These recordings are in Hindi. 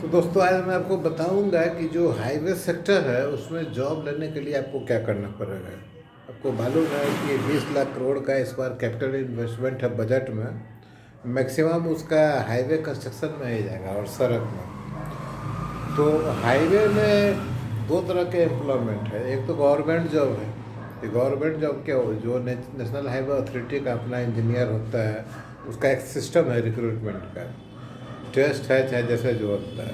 तो दोस्तों आज मैं आपको बताऊंगा कि जो हाईवे सेक्टर है उसमें जॉब लेने के लिए आपको क्या करना पड़ेगा। आपको मालूम है कि 20 लाख करोड़ का इस बार कैपिटल इन्वेस्टमेंट है बजट में। मैक्सिमम उसका हाईवे कंस्ट्रक्शन में ही जाएगा और सड़क में। तो हाईवे में दो तरह के एम्प्लॉयमेंट है। एक तो गवर्नमेंट जॉब है। ये गवर्नमेंट जॉब क्या हो, जो नेशनल हाईवे अथॉरिटी का अपना इंजीनियर होता है, उसका एक सिस्टम है रिक्रूटमेंट का। टेस्ट है चाहे जैसे जो होता है।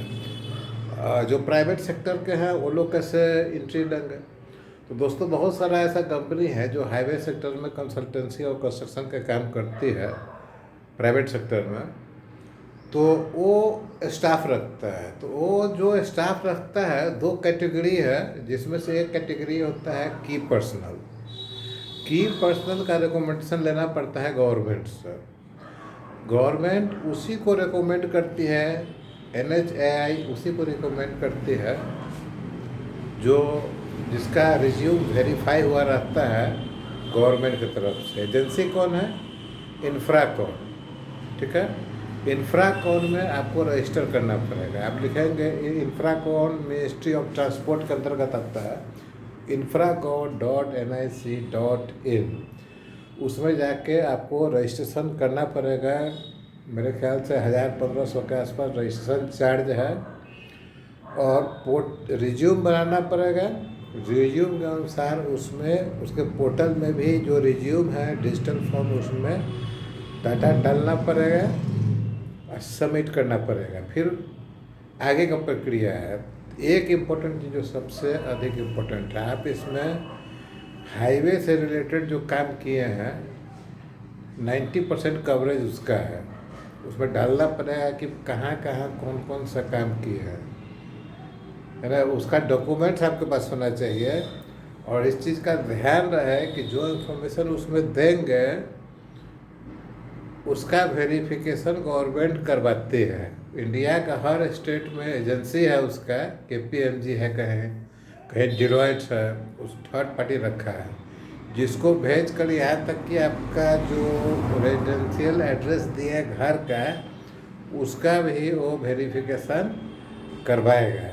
जो प्राइवेट सेक्टर के हैं वो लोग कैसे एंट्री लेंगे। तो दोस्तों बहुत सारा ऐसा कंपनी है जो हाईवे सेक्टर में कंसल्टेंसी और कंस्ट्रक्शन का काम करती है प्राइवेट सेक्टर में। तो वो स्टाफ रखता है। तो वो जो स्टाफ रखता है दो कैटेगरी है, जिसमें से एक कैटेगरी होता है की पर्सनल। की पर्सनल का रिकमेंडेशन लेना पड़ता है गवर्नमेंट से। गवर्नमेंट उसी को रिकमेंड करती है, NHAI उसी को रिकमेंड करती है जो जिसका रिज्यूम वेरीफाई हुआ रहता है गवर्नमेंट की तरफ से। एजेंसी कौन है? इंफ्राकॉन। ठीक है, इंफ्राकॉन में आपको रजिस्टर करना पड़ेगा। आप लिखेंगे इंफ्राकॉन, मिनिस्ट्री ऑफ ट्रांसपोर्ट के अंतर्गत आता है, infracon.nic.in। उसमें जाके आपको रजिस्ट्रेशन करना पड़ेगा। मेरे ख्याल से 1000-1500 के आसपास रजिस्ट्रेशन चार्ज है। और रिज्यूम बनाना पड़ेगा। रिज्यूम के अनुसार उसमें उसके पोर्टल में भी जो रिज्यूम है डिजिटल फॉर्म, उसमें डाटा डालना पड़ेगा और सबमिट करना पड़ेगा। फिर आगे का प्रक्रिया है। एक इम्पोर्टेंट चीज़ जो सबसे अधिक इम्पोर्टेंट है, आप इसमें हाईवे से रिलेटेड जो काम किए हैं 90% कवरेज उसका है। उसमें डालना पड़ेगा कि कहाँ कहाँ कौन कौन सा काम किए हैं, है ना। उसका डॉक्यूमेंट्स आपके पास होना चाहिए। और इस चीज़ का ध्यान रहे कि जो इन्फॉर्मेशन उसमें देंगे उसका वेरिफिकेशन गवर्नमेंट करवाती है। इंडिया का हर स्टेट में एजेंसी है उसका, KPMG है, कहीं कहीं डिलॉयट है, उस थर्ड पार्टी रखा है जिसको भेज कर यहाँ तक कि आपका जो रेजिडेंशियल एड्रेस दिए घर का, उसका भी वो वेरिफिकेशन करवाएगा।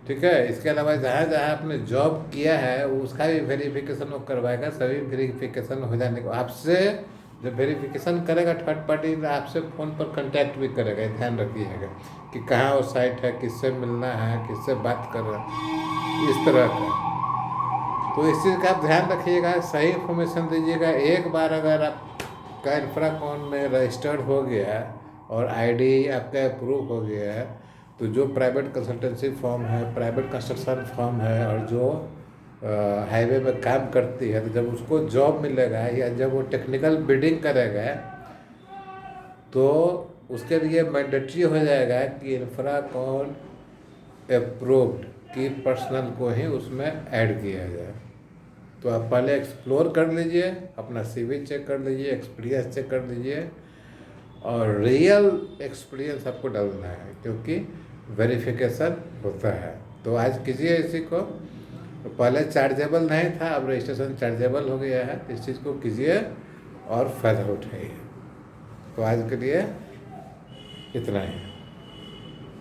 ठीक है, इसके अलावा जहाँ जहाँ आपने जॉब किया है उसका भी वेरिफिकेशन वो करवाएगा। सभी वेरिफिकेशन हो जाने को आपसे जब वेरिफिकेशन करेगा थर्ड पार्टी, आपसे फ़ोन पर कांटेक्ट भी करेगा। ध्यान रखिएगा कि कहाँ वो साइट है, किससे मिलना है, किससे बात कर रहा है, इस तरह का। तो इस चीज़ का आप ध्यान रखिएगा, सही इन्फॉर्मेशन दीजिएगा। एक बार अगर आपका इंफ्राकॉन में रजिस्टर्ड हो गया और ID आपका अप्रूव हो गया है, तो जो प्राइवेट कंसल्टेंसी फर्म है, प्राइवेट कंस्ट्रक्शन फर्म है और जो हाईवे में काम करती है, तो जब उसको जॉब मिलेगा या जब वो टेक्निकल बिडिंग करेगा तो उसके लिए मैंडेटरी हो जाएगा कि इंफ्राकॉन अप्रूव्ड की पर्सनल को ही उसमें ऐड किया जाए। तो आप पहले एक्सप्लोर कर लीजिए, अपना CV चेक कर लीजिए, एक्सपीरियंस चेक कर लीजिए और रियल एक्सपीरियंस आपको डालना है, क्योंकि वेरिफिकेशन होता है। तो आज कीजिए इसी को। पहले चार्जेबल नहीं था, अब रजिस्ट्रेशन चार्जेबल हो गया है। इस चीज़ को कीजिए और फ़ायदा उठाइए। तो आज के लिए इतना ही।